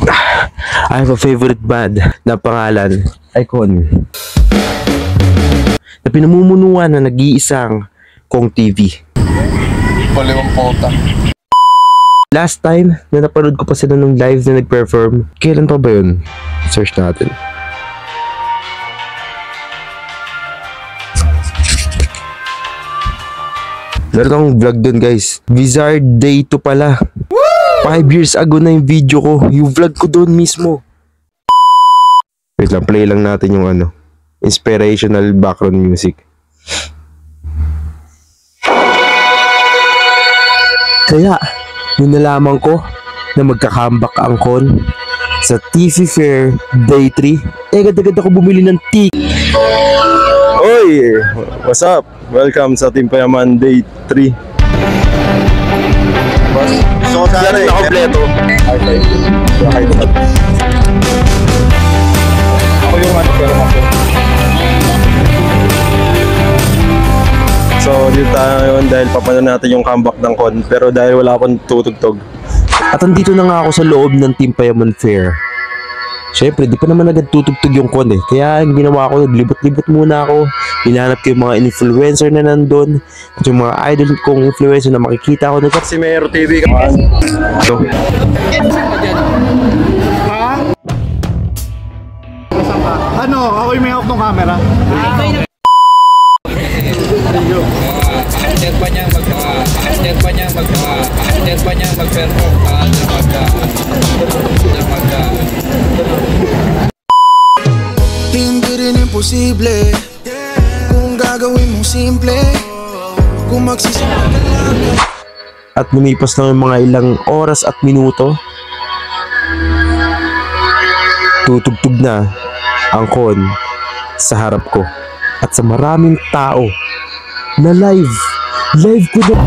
I have a favorite band na pangalan Icon, na pinamumunuan na nag-iisang Kong TV. Palimang pota. Last time na napanood ko pa sila nung live na nag-perform, kailan pa ba yun? Search natin. Meron akong vlog dun, guys. Wizard Day 2 pala. 5 years ago na yung video ko. Yung vlog ko dun mismo. Wait lang, play lang natin yung inspirational background music. Kaya, nung nalaman ko na magka-comeback ang Kon sa TV Fair Day 3, agad-agad ako bumili ng ticket. Oy! What's up? Welcome sa Team Payaman Day 3. So, sana na kompleto. Ako yung pero ako. So, dito tayo ngayon dahil papanood natin yung comeback ng Kon. Pero dahil wala akong tutugtog. At andito na nga ako sa loob ng Team Payaman Fair. Siyempre, di pa naman agad tutugtog yung Kon eh. Kaya ang ginawa ko, naglibot-libot muna ako. Hinahanap ko yung mga influencer na nandun. At yung mga idol kong influencer na makikita ko. Si Mero TV. Ito. Ha? Ano? Ako yung may hawak ng camera. Hindi rin imposible kung gagawin mong simple, kung magsisimula ka lang. At lumipas na yung mga ilang oras at minuto, tutugtog na ang Kon sa harap ko. At sa maraming tao na live ko na.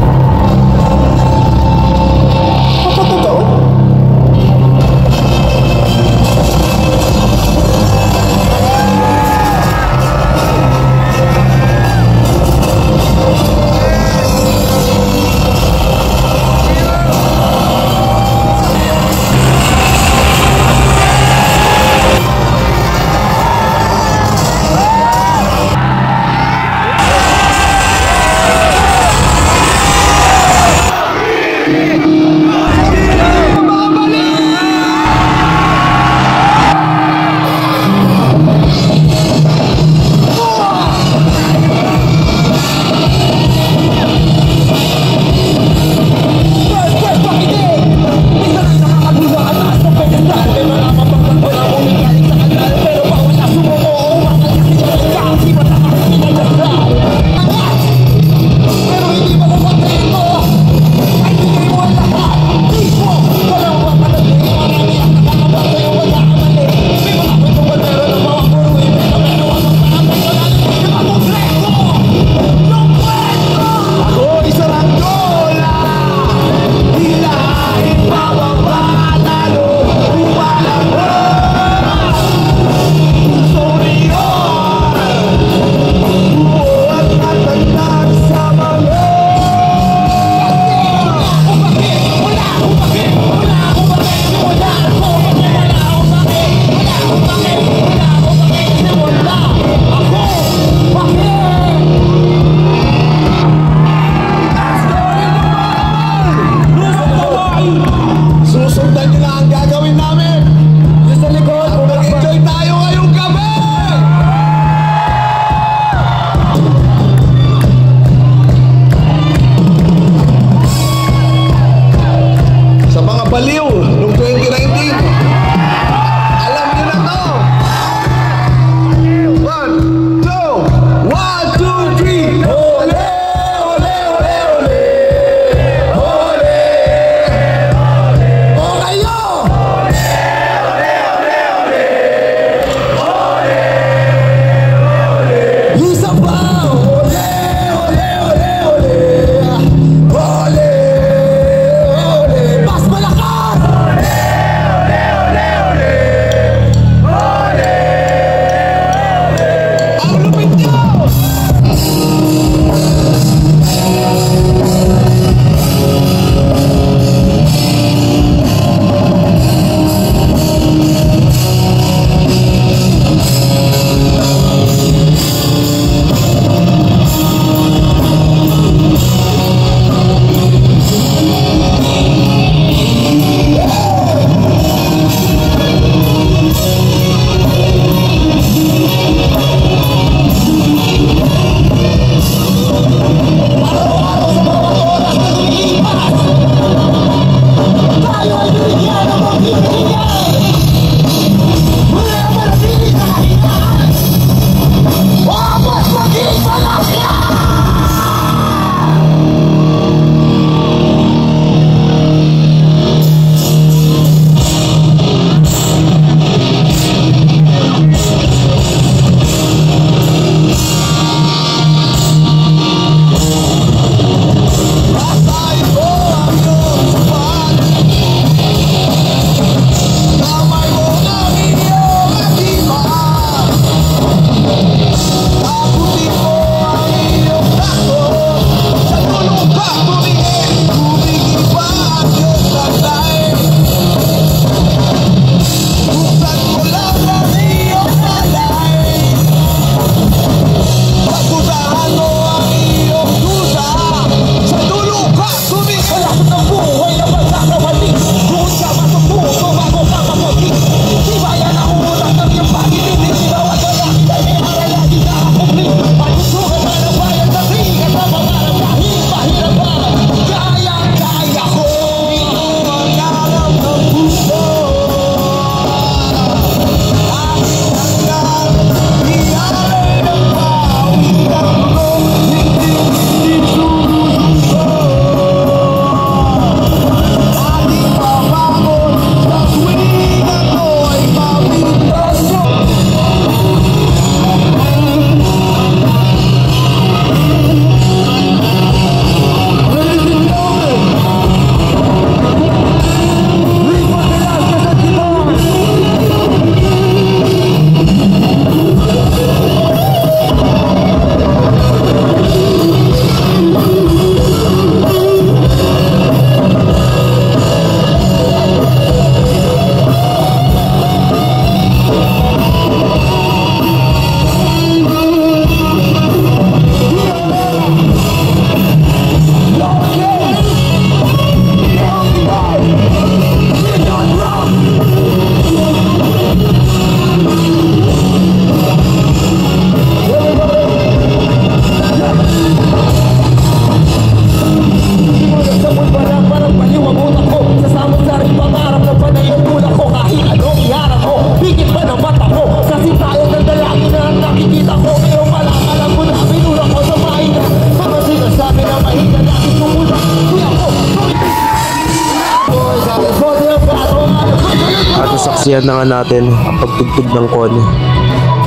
Nasaksihan na nga natin ang pagtugtog ng kon.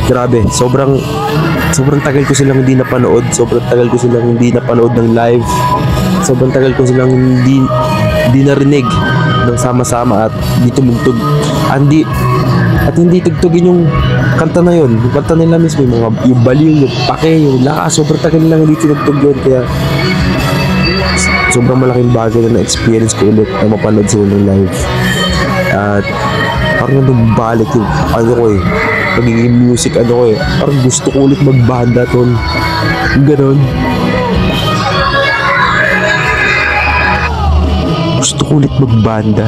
Grabe, sobrang tagal ko silang hindi napanood. Sobrang tagal ko silang hindi napanood ng live. Sobrang tagal ko silang hindi narinig ng sama-sama at hindi tumugtog. At hindi tugtugin yung kanta na yun. Yung kanta nila mismo, yung baliw, yung pake, yung lakas. Sobrang tagal nilang hindi tinugtog yun. Kaya sobrang malaking bagay na na-experience ko ulit na mapanood sila ng live. At parang nabalik yung pagiging music parang gusto ko ulit magbanda tol, yung ganon. Gusto ko ulit magbanda.